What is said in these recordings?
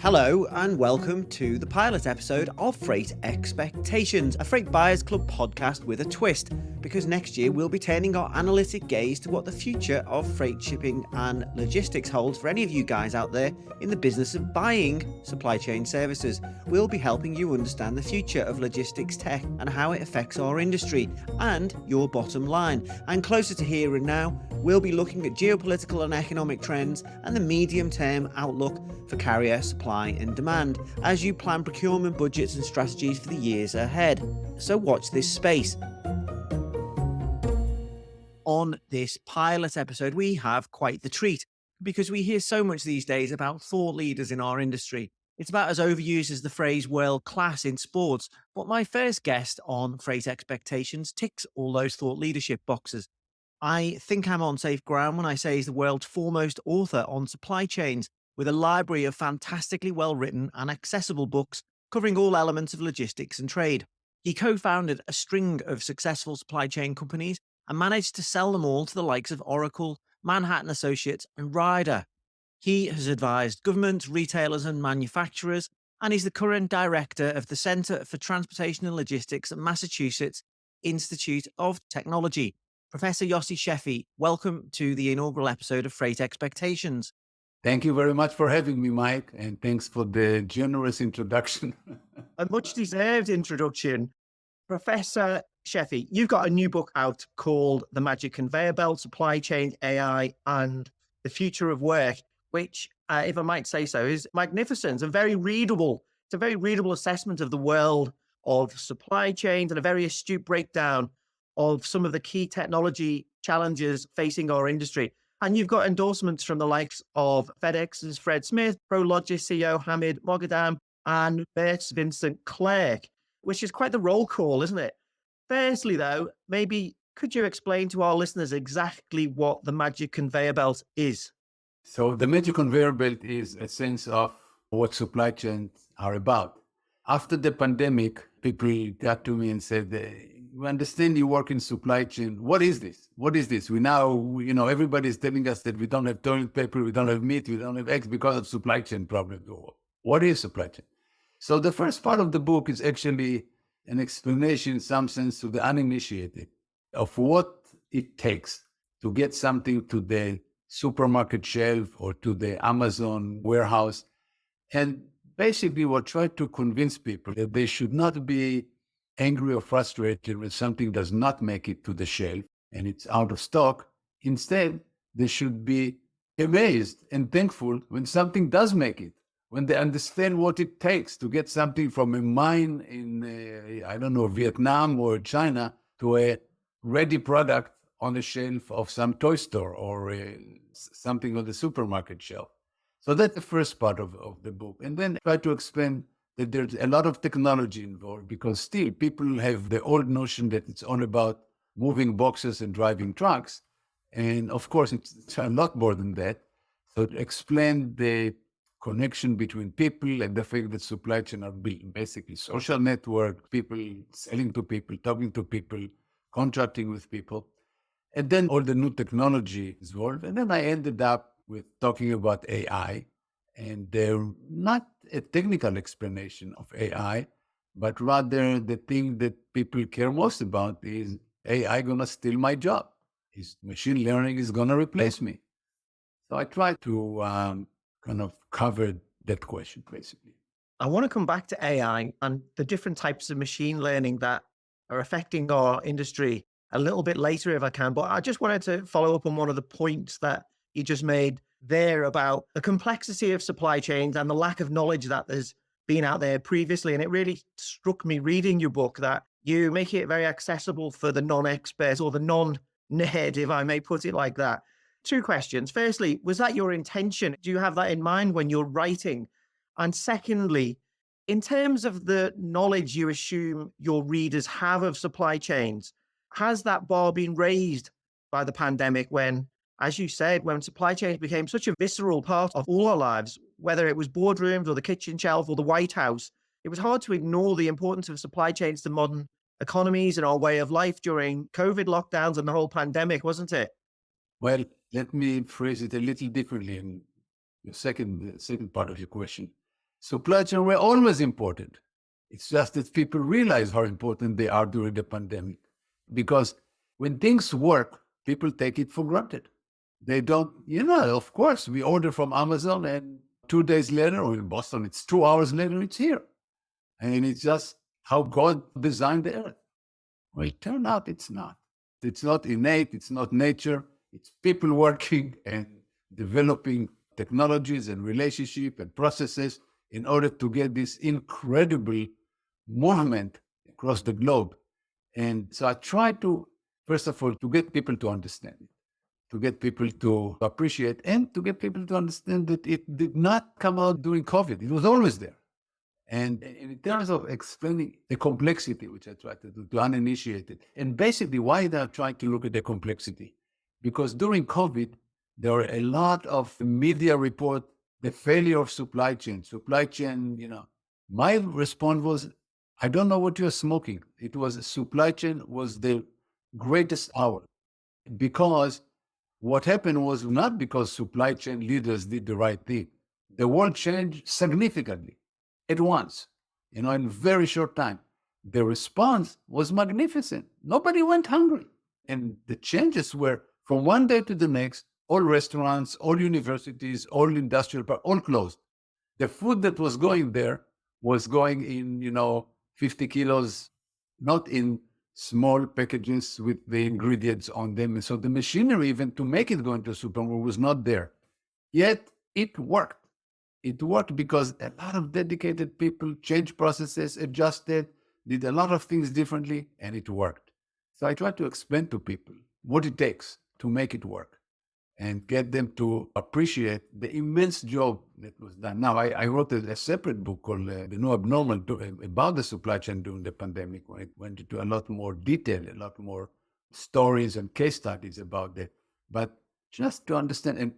Hello and welcome to the pilot episode of Freight Expectations, a Freight Buyers Club podcast with a twist, because next year we'll be turning our analytic gaze to what the future of freight shipping and logistics holds for any of you guys out there in the business of buying supply chain services. We'll be helping you understand the future of logistics tech and how it affects our industry and your bottom line. And closer to here and now, we'll be looking at geopolitical and economic trends and the medium-term outlook for carrier supply and demand as you plan procurement budgets and strategies for the years ahead. So watch this space. On this pilot episode, we have quite the treat because we hear so much these days about thought leaders in our industry. It's about as overused as the phrase world class in sports, but my first guest on Freight Expectations ticks all those thought leadership boxes. I think I'm on safe ground when I say he's the world's foremost author on supply chains, with a library of fantastically well-written and accessible books covering all elements of logistics and trade. He co-founded a string of successful supply chain companies and managed to sell them all to the likes of Oracle, Manhattan Associates, and Ryder. He has advised governments, retailers, and manufacturers, and he's the current director of the Center for Transportation and Logistics at Massachusetts Institute of Technology. Professor Yossi Sheffi, welcome to the inaugural episode of Freight Expectations. Thank you very much for having me, Mike, and thanks for the generous introduction. A much-deserved introduction. Professor Sheffi, you've got a new book out called The Magic Conveyor Belt, Supply Chain, AI, and the Future of Work, which, if I might say so, is magnificent and very readable. It's a very readable assessment of the world of supply chains and a very astute breakdown of some of the key technology challenges facing our industry. And you've got endorsements from the likes of FedEx's Fred Smith, ProLogis CEO Hamid Moghadam, and Bert's Vincent Clerc, which is quite the roll call, isn't it? Firstly, though, maybe could you explain to our listeners exactly what the Magic Conveyor Belt is? So the Magic Conveyor Belt is a sense of what supply chains are about. After the pandemic, people got to me and said, we understand you work in supply chain. What is this? What is this? Everybody's telling us that we don't have toilet paper, we don't have meat, we don't have eggs because of supply chain problems. What is supply chain? So the first part of the book is actually an explanation, in some sense, to the uninitiated of what it takes to get something to the supermarket shelf or to the Amazon warehouse. And basically, we're trying to convince people that they should not be angry or frustrated when something does not make it to the shelf and it's out of stock. Instead, they should be amazed and thankful when something does make it, when they understand what it takes to get something from a mine in, Vietnam or China to a ready product on the shelf of some toy store or something on the supermarket shelf. So that's the first part of the book. And then try to explain that there's a lot of technology involved, because still people have the old notion that it's all about moving boxes and driving trucks. And of course, it's a lot more than that. So to explain the connection between people and the fact that supply chain are basically social network, people selling to people, talking to people, contracting with people. And then all the new technology is involved. And then I ended up with talking about AI. And they're not a technical explanation of AI, but rather the thing that people care most about is AI going to steal my job? Is machine learning is going to replace me? So I try to kind of cover that question, basically. I want to come back to AI and the different types of machine learning that are affecting our industry a little bit later if I can. But I just wanted to follow up on one of the points that you just made there about the complexity of supply chains and the lack of knowledge that there's been out there previously. And it really struck me reading your book that you make it very accessible for the non-expert or the non-nerd, if I may put it like that. Two questions. Firstly, was that your intention? Do you have that in mind when you're writing? And secondly, in terms of the knowledge you assume your readers have of supply chains, has that bar been raised by the pandemic when, as you said, when supply chains became such a visceral part of all our lives, whether it was boardrooms or the kitchen shelf or the White House, it was hard to ignore the importance of supply chains to modern economies and our way of life during COVID lockdowns and the whole pandemic, wasn't it? Well, let me phrase it a little differently in the second part of your question. Supply chain were always important. It's just that people realize how important they are during the pandemic. Because when things work, people take it for granted. They don't, of course, we order from Amazon and 2 days later, or in Boston, it's 2 hours later, it's here. And it's just how God designed the earth. Well, it turned out it's not. It's not innate, it's not nature. It's people working and developing technologies and relationship and processes in order to get this incredible movement across the globe. And so I try to, first of all, to get people to understand it, to get people to appreciate, and to get people to understand that it did not come out during COVID. It was always there. And in terms of explaining the complexity, which I try to do to uninitiated, and basically why they're trying to look at the complexity, because during COVID, there were a lot of media report the failure of supply chain. My response was, I don't know what you're smoking. It was supply chain was the greatest hour, because what happened was not because supply chain leaders did the right thing. The world changed significantly at once, in a very short time. The response was magnificent. Nobody went hungry. And the changes were from one day to the next, all restaurants, all universities, all industrial parks, all closed. The food that was going there was going in, 50 kilos, not in small packages with the ingredients on them. And so the machinery even to make it go into a supermarket was not there. Yet it worked. It worked because a lot of dedicated people changed processes, adjusted, did a lot of things differently, and it worked. So I try to explain to people what it takes to make it work and get them to appreciate the immense job that was done. Now, I wrote a separate book called The New Abnormal about the supply chain during the pandemic, where it went into a lot more detail, a lot more stories and case studies about that. But just to understand, and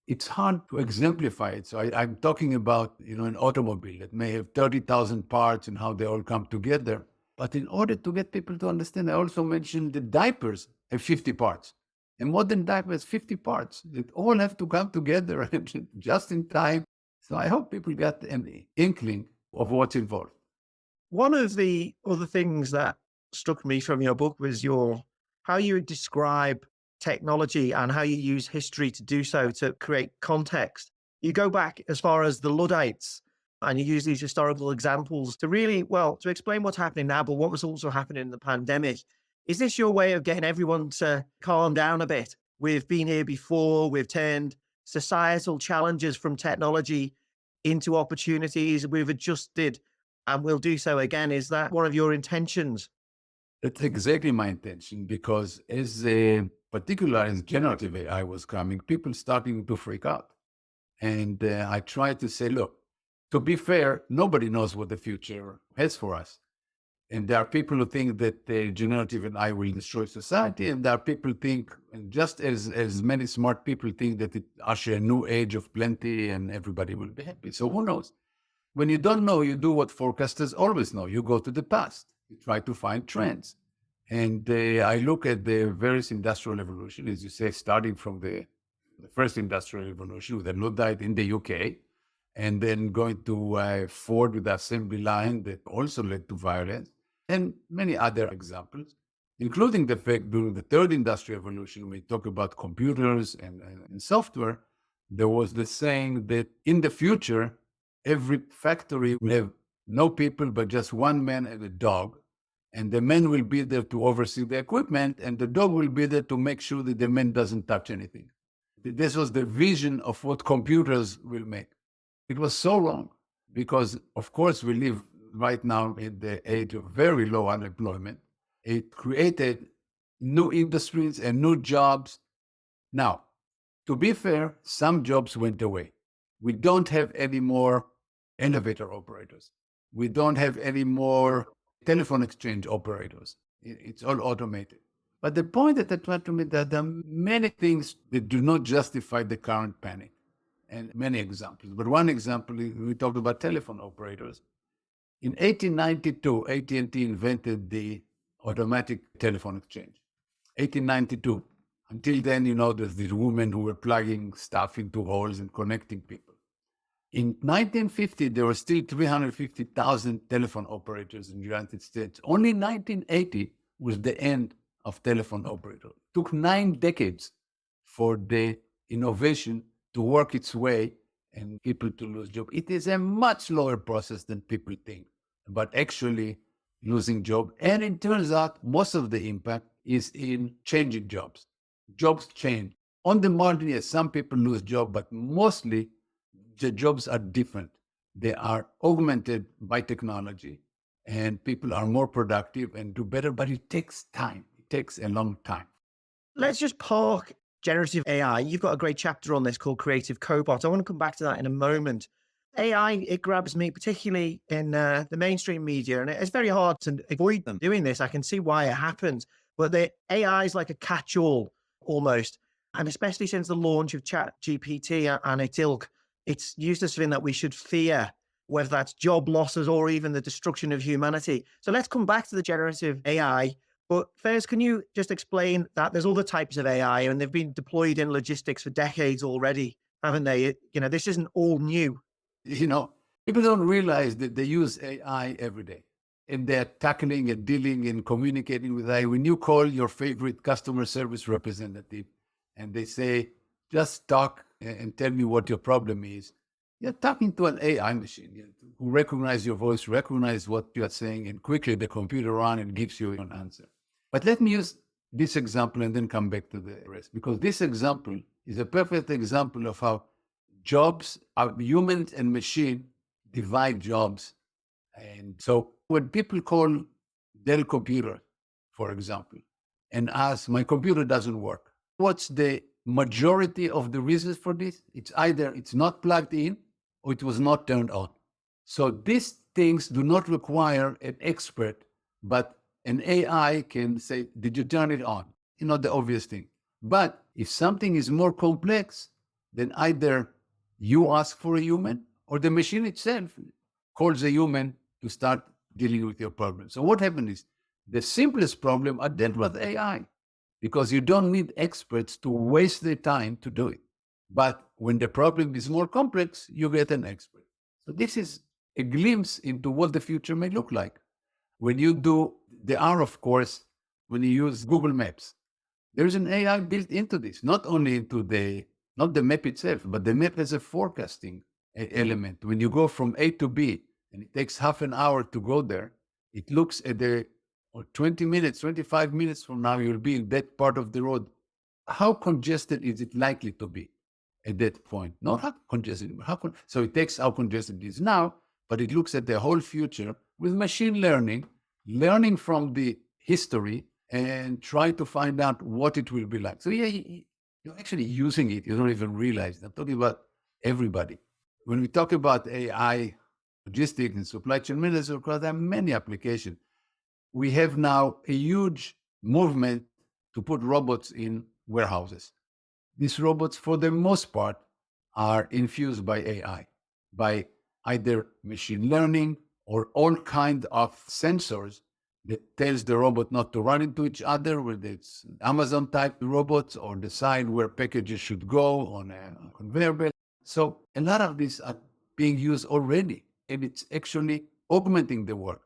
it's hard to exemplify it. So I'm talking about, an automobile that may have 30,000 parts and how they all come together. But in order to get people to understand, I also mentioned the diapers have 50 parts. A modern diaper has 50 parts that all have to come together just in time. So I hope people get an inkling of what's involved. One of the other things that struck me from your book was how you describe technology and how you use history to do so to create context. You go back as far as the Luddites and you use these historical examples to really, to explain what's happening now, but what was also happening in the pandemic. Is this your way of getting everyone to calm down a bit? We've been here before, we've turned societal challenges from technology into opportunities, we've adjusted and we'll do so again. Is that one of your intentions? That's exactly my intention, because particularly as generative AI was coming, people starting to freak out. And I try to say, look, to be fair, nobody knows what the future has for us. And there are people who think that generative AI will destroy society. And there are people who think, and just as many smart people think that it usher a new age of plenty and everybody will be happy. So who knows? When you don't know, you do what forecasters always know. You go to the past. You try to find trends. And I look at the various industrial revolution, as you say, starting from the first industrial revolution with the Luddite in the UK, and then going to Ford with the assembly line that also led to violence, and many other examples, including the fact during the third industrial revolution, when we talk about computers and software, there was the saying that in the future, every factory will have no people, but just one man and a dog. And the man will be there to oversee the equipment, and the dog will be there to make sure that the man doesn't touch anything. This was the vision of what computers will make. It was so wrong, because, of course, we live right now in the age of very low unemployment. It created new industries and new jobs. Now, to be fair, some jobs went away. We don't have any more elevator operators. We don't have any more telephone exchange operators. It's all automated. But the point that I try to make, that there are many things that do not justify the current panic, and many examples. But one example, we talked about telephone operators. In 1892, AT&T invented the automatic telephone exchange. 1892. Until then, there's these women who were plugging stuff into holes and connecting people. In 1950, there were still 350,000 telephone operators in the United States. Only 1980 was the end of telephone operator. It took 9 decades for the innovation to work its way and people to lose job. It is a much slower process than people think, but actually losing job. And it turns out most of the impact is in changing jobs. Jobs change. On the margin, yes, some people lose job, but mostly the jobs are different. They are augmented by technology and people are more productive and do better, but it takes time. It takes a long time. Let's just park generative AI. You've got a great chapter on this called Creative Cobot. I want to come back to that in a moment. AI, it grabs me, particularly in the mainstream media, and it's very hard to avoid them doing this. I can see why it happens, but the AI is like a catch-all almost. And especially since the launch of ChatGPT and its ilk, it's used as something that we should fear, whether that's job losses or even the destruction of humanity. So let's come back to the generative AI. But first, can you just explain that there's other types of AI and they've been deployed in logistics for decades already, haven't they? This isn't all new. You know, people don't realize that they use AI every day and they're tackling and dealing and communicating with AI. When you call your favorite customer service representative and they say, just talk and tell me what your problem is, you're talking to an AI machine who recognizes your voice, recognize what you are saying, and quickly the computer runs and gives you an answer. But let me use this example and then come back to the rest, because this example is a perfect example of how jobs are humans and machine divide jobs. And so when people call Dell computer, for example, and ask, my computer doesn't work, what's the majority of the reasons for this? It's either it's not plugged in or it was not turned on. So these things do not require an expert, but an AI can say, did you turn it on? The obvious thing. But if something is more complex, then either you ask for a human or the machine itself calls a human to start dealing with your problem. So what happened is the simplest problem are dealt with AI because you don't need experts to waste their time to do it. But when the problem is more complex, you get an expert. So this is a glimpse into what the future may look like. When you do, there are, of course, when you use Google Maps, there's an AI built into this, not only not the map itself, but the map has a forecasting element. When you go from A to B and it takes half an hour to go there, it looks at or 20 minutes, 25 minutes from now, you'll be in that part of the road. How congested is it likely to be at that point? Not how congested, but so it takes how congested it is now, but it looks at the whole future with machine learning, learning from the history and try to find out what it will be like. So yeah, you're actually using it. You don't even realize it. I'm talking about everybody. When we talk about AI, logistics and supply chain management, there are many applications. We have now a huge movement to put robots in warehouses. These robots, for the most part, are infused by AI, by either machine learning or all kinds of sensors that tells the robot not to run into each other, whether it's Amazon type robots or decide where packages should go on a conveyor belt. So a lot of these are being used already, and it's actually augmenting the work.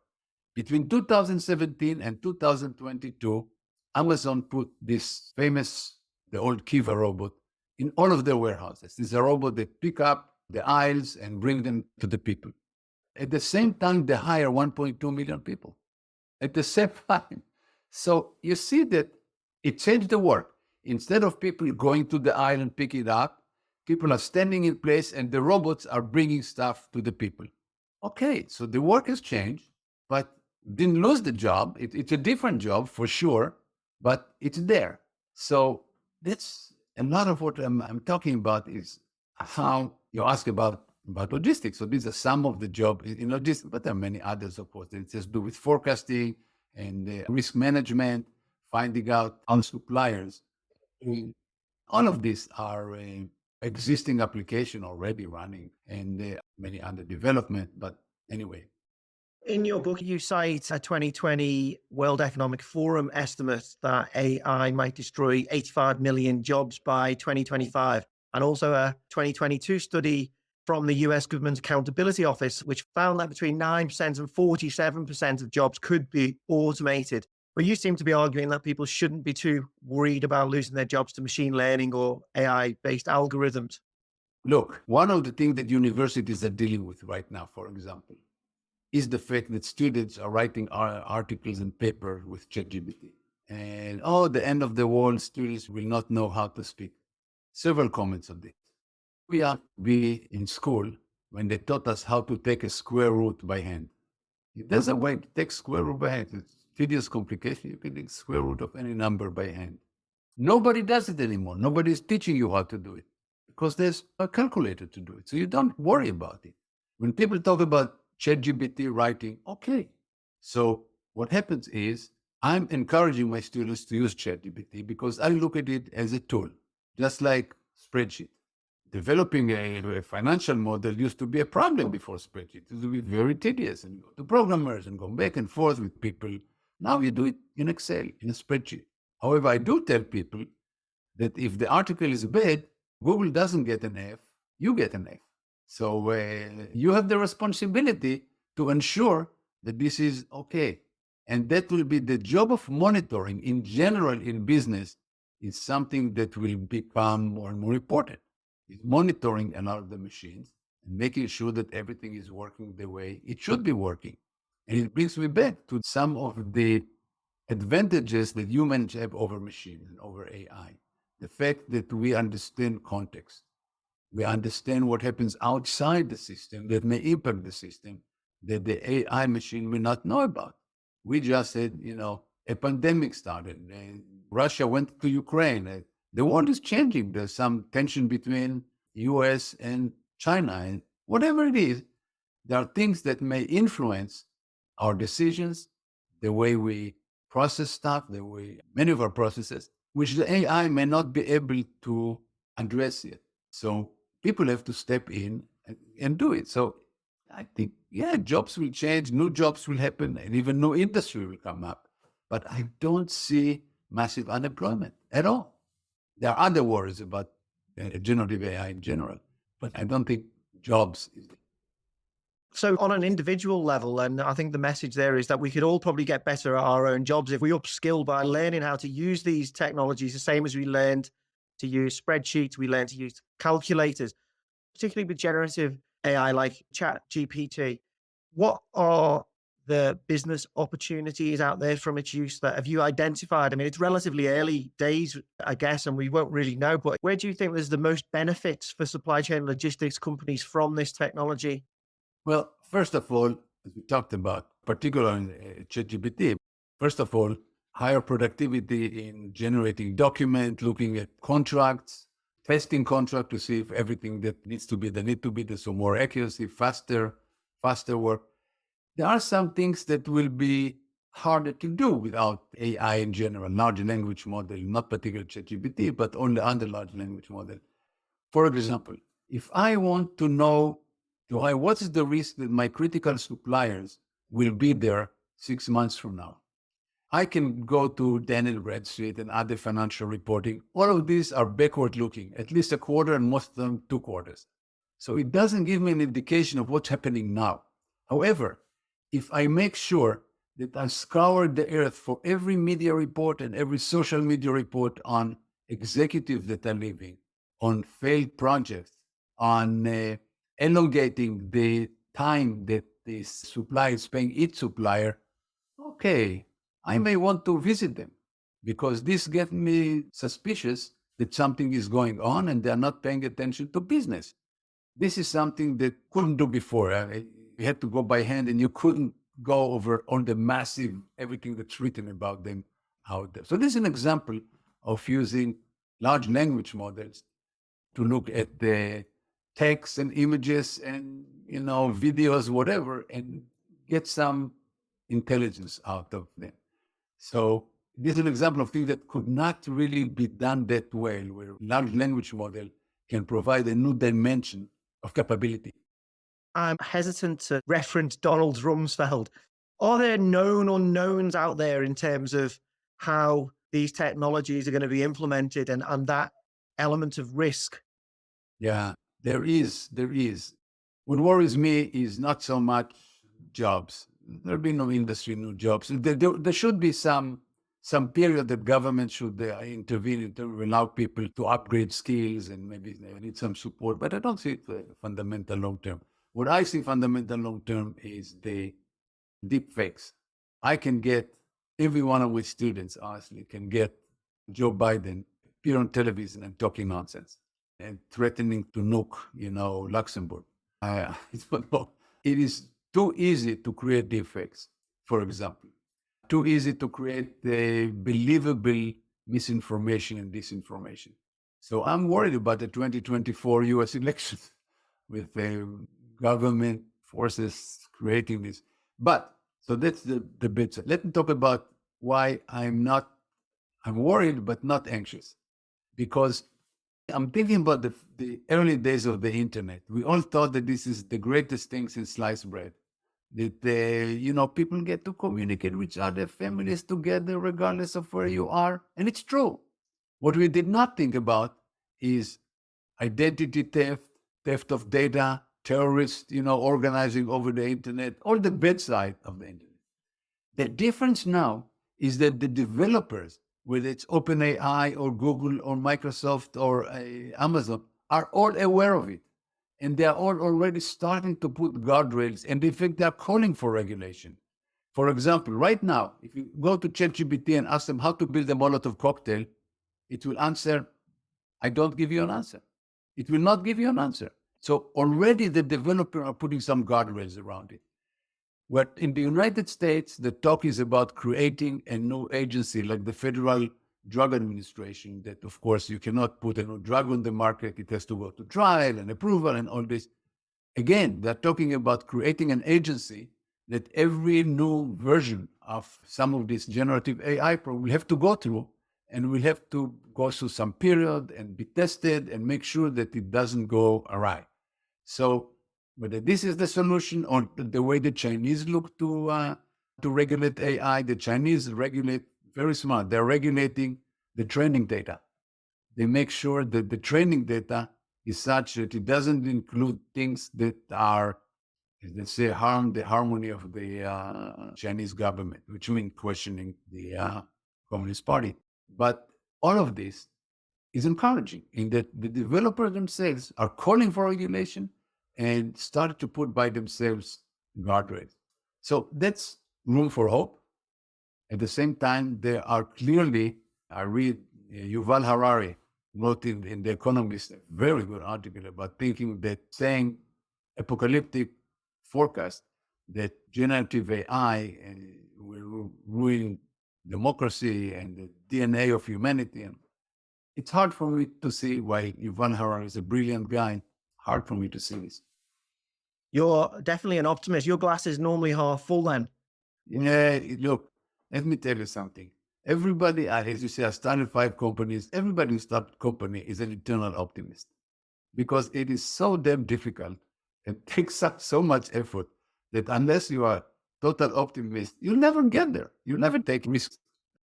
Between 2017 and 2022, Amazon put this famous, the old Kiva robot, in all of their warehouses. It's a robot that pick up the aisles and bring them to the people. At the same time, they hire 1.2 million people. At the same time. So you see that it changed the work. Instead of people going to the aisle and picking it up, people are standing in place and the robots are bringing stuff to the people. Okay, so the work has changed, but didn't lose the job. It's a different job for sure, but it's there. So that's a lot of what I'm talking about is how you ask about logistics. So these are some of the jobs in logistics, but there are many others, of course. It has to do with forecasting and risk management, finding out on suppliers. All of these are existing application already running and many under development. But anyway. In your book, you cite a 2020 World Economic Forum estimate that AI might destroy 85 million jobs by 2025, and also a 2022 study from the US Government Accountability Office, which found that between 9% and 47% of jobs could be automated. But you seem to be arguing that people shouldn't be too worried about losing their jobs to machine learning or AI based algorithms. Look, one of the things that universities are dealing with right now, for example, is the fact that students are writing articles and papers with ChatGPT. And oh, the end of the world, students will not know how to speak. Several comments on this. We are be in school when they taught us how to take a square root by hand. There's a way to take square root by hand. It's tedious complication. You can take square root of any number by hand. Nobody does it anymore. Nobody is teaching you how to do it because there's a calculator to do it. So you don't worry about it. When people talk about ChatGPT writing, okay. So what happens is I'm encouraging my students to use ChatGPT because I look at it as a tool, just like spreadsheet. Developing a financial model used to be a problem before spreadsheet. It used to be very tedious and go to programmers and go back and forth with people. Now you do it in Excel, in a spreadsheet. However, I do tell people that if the article is bad, Google doesn't get an F, you get an F. So you have the responsibility to ensure that this is okay. And that will be the job of monitoring in general in business is something that will become more and more important. Is monitoring a lot of the machines and making sure that everything is working the way it should be working. And it brings me back to some of the advantages that humans have over machines and over AI. The fact that we understand context. We understand what happens outside the system that may impact the system that the AI machine may not know about. We just said, a pandemic started. Russia went to Ukraine. The world is changing. There's some tension between US and China. And whatever it is, there are things that may influence our decisions, the way we process stuff, the way many of our processes, which the AI may not be able to address yet. So people have to step in and do it. So I think, jobs will change, new jobs will happen, and even new industry will come up. But I don't see massive unemployment at all. There are other worries about generative AI in general, but I don't think jobs is the So, on an individual level, and I think the message there is that we could all probably get better at our own jobs if we upskill by learning how to use these technologies, the same as we learned to use spreadsheets, we learned to use calculators, particularly with generative AI like ChatGPT. What are the business opportunities out there from its use that have you identified? I mean, it's relatively early days, I guess, and we won't really know, but where do you think there's the most benefits for supply chain logistics companies from this technology? Well, first of all, as we talked about, particularly in ChatGPT, first of all, higher productivity in generating document, looking at contracts, testing contract to see if everything that needs to be, there need to be, there's some more accuracy, faster work. There are some things that will be harder to do without AI in general, large language model, not particularly ChatGPT, but only under large language model. For example, if I want to know what is the risk that my critical suppliers will be there 6 months from now, I can go to Daniel Bradstreet and other financial reporting. All of these are backward looking, at least a quarter and most of them 2 quarters. So it doesn't give me an indication of what's happening now. However, if I make sure that I scour the earth for every media report and every social media report on executives that are leaving, on failed projects, on elongating the time that the supplier is paying each supplier, okay, I may want to visit them because this gets me suspicious that something is going on and they're not paying attention to business. This is something that couldn't do before. You had to go by hand and you couldn't go over on the massive, everything that's written about them out there. So this is an example of using large language models to look at the text and images and, videos, whatever, and get some intelligence out of them. So this is an example of things that could not really be done that well, where large language model can provide a new dimension of capability. I'm hesitant to reference Donald Rumsfeld. Are there known unknowns out there in terms of how these technologies are going to be implemented and that element of risk? Yeah, there is. What worries me is not so much jobs. There'll be no industry, no jobs. There should be some period that government should intervene to allow people to upgrade skills and maybe they need some support. But I don't see it fundamental long term. What I see fundamental long term is the deep fakes. I can get every one of my students, honestly, can get Joe Biden appear on television and talking nonsense and threatening to nuke, Luxembourg. It is too easy to create deepfakes, for example. Too easy to create believable misinformation and disinformation. So I'm worried about the 2024 US elections with the government forces creating this. But so that's the bit. Let me talk about why I'm worried but not anxious. Because I'm thinking about the early days of the internet. We all thought that this is the greatest thing since sliced bread. That people get to communicate with each other, families together, regardless of where you are, and it's true. What we did not think about is identity theft, theft of data, terrorists, organizing over the internet, all the bad side of the internet. The difference now is that the developers, whether it's OpenAI or Google or Microsoft or Amazon, are all aware of it. And they are all already starting to put guardrails. And in fact, they're calling for regulation. For example, right now, if you go to ChatGPT and ask them how to build a Molotov cocktail, it will answer, I don't give you an answer. It will not give you an answer. So already the developers are putting some guardrails around it. What in the United States, the talk is about creating a new agency like the Federal Drug Administration, that of course you cannot put a new drug on the market. It has to go to trial and approval and all this. Again, they're talking about creating an agency that every new version of some of this generative AI program will have to go through, and will have to go through some period and be tested and make sure that it doesn't go awry. So whether this is the solution or the way the Chinese look to regulate AI, the Chinese regulate very smart. They're regulating the training data. They make sure that the training data is such that it doesn't include things that are, let's say, harm the harmony of the Chinese government, which means questioning the Communist Party. But all of this is encouraging in that the developers themselves are calling for regulation and started to put by themselves guardrails. So that's room for hope. At the same time, there are clearly, I read Yuval Harari wrote in The Economist, a very good article about thinking that saying apocalyptic forecast that generative AI will ruin democracy and the DNA of humanity. And it's hard for me to see why Yuval Harari is a brilliant guy. Hard for me to see this. You're definitely an optimist. Your glass is normally half full then. Yeah, look, let me tell you something. Everybody, as you say, I started 5 companies. Everybody who started a company is an eternal optimist because it is so damn difficult and takes up so much effort that unless you are total optimist, you'll never get there. You'll never take risks.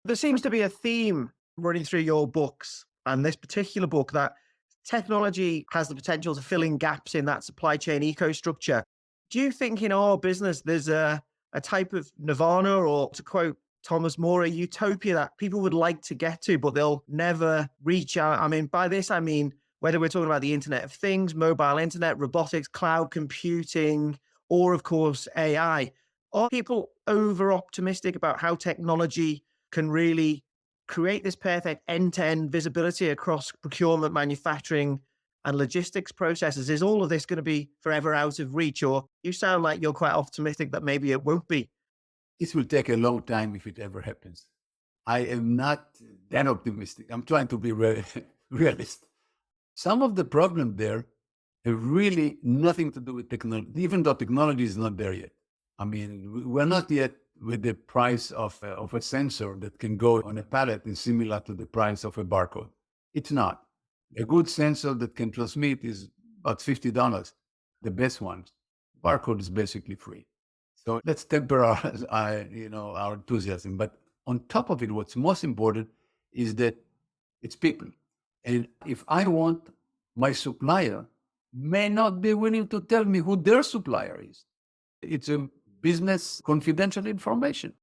There seems to be a theme running through your books and this particular book that technology has the potential to fill in gaps in that supply chain ecostructure. Do you think in our business there's a type of nirvana, or to quote Thomas More, a utopia that people would like to get to, but they'll never reach out? I mean, by this, I mean, whether we're talking about the Internet of Things, mobile internet, robotics, cloud computing, or of course, AI. Are people over optimistic about how technology can really create this perfect end-to-end visibility across procurement, manufacturing, and logistics processes? Is all of this going to be forever out of reach? Or you sound like you're quite optimistic that maybe it won't be. This will take a long time if it ever happens. I am not that optimistic. I'm trying to be realist. Some of the problem there have really nothing to do with technology, even though technology is not there yet. I mean, we're not yet with the price of a sensor that can go on a pallet is similar to the price of a barcode. It's not. A good sensor that can transmit is about $50. The best ones. Barcode is basically free. So let's temper our enthusiasm. But on top of it, what's most important is that it's people. And if I want my supplier may not be willing to tell me who their supplier is. It's a business confidential information.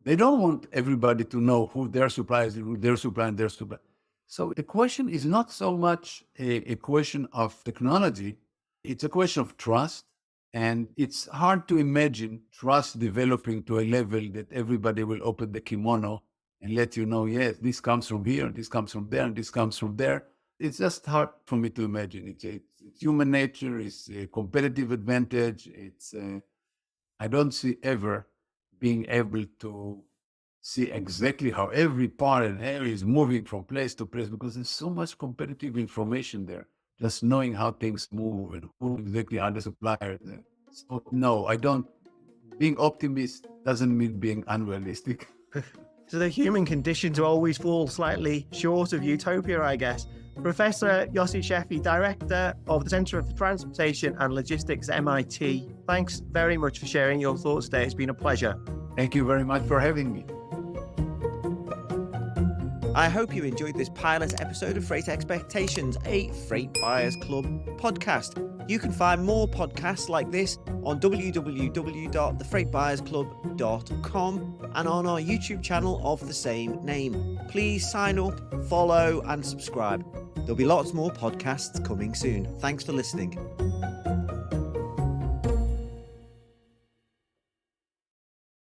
They don't want everybody to know who their supplier is, who their supplier and their supplier. So the question is not so much a question of technology. It's a question of trust. And it's hard to imagine trust developing to a level that everybody will open the kimono and let you know, yes, this comes from here, this comes from there, and this comes from there. It's just hard for me to imagine. It's human nature, it's a competitive advantage. I don't see ever being able to see exactly how every part and area is moving from place to place because there's so much competitive information there. Just knowing how things move and who exactly are the suppliers. So, no, I don't. Being optimist doesn't mean being unrealistic. So the human condition to always fall slightly short of utopia, I guess. Professor Yossi Sheffi, Director of the Center for Transportation and Logistics at MIT, thanks very much for sharing your thoughts today. It's been a pleasure. Thank you very much for having me. I hope you enjoyed this pilot episode of Freight Expectations, a Freight Buyers Club podcast. You can find more podcasts like this on www.thefreightbuyersclub.com and on our YouTube channel of the same name. Please sign up, follow, and subscribe. There'll be lots more podcasts coming soon. Thanks for listening.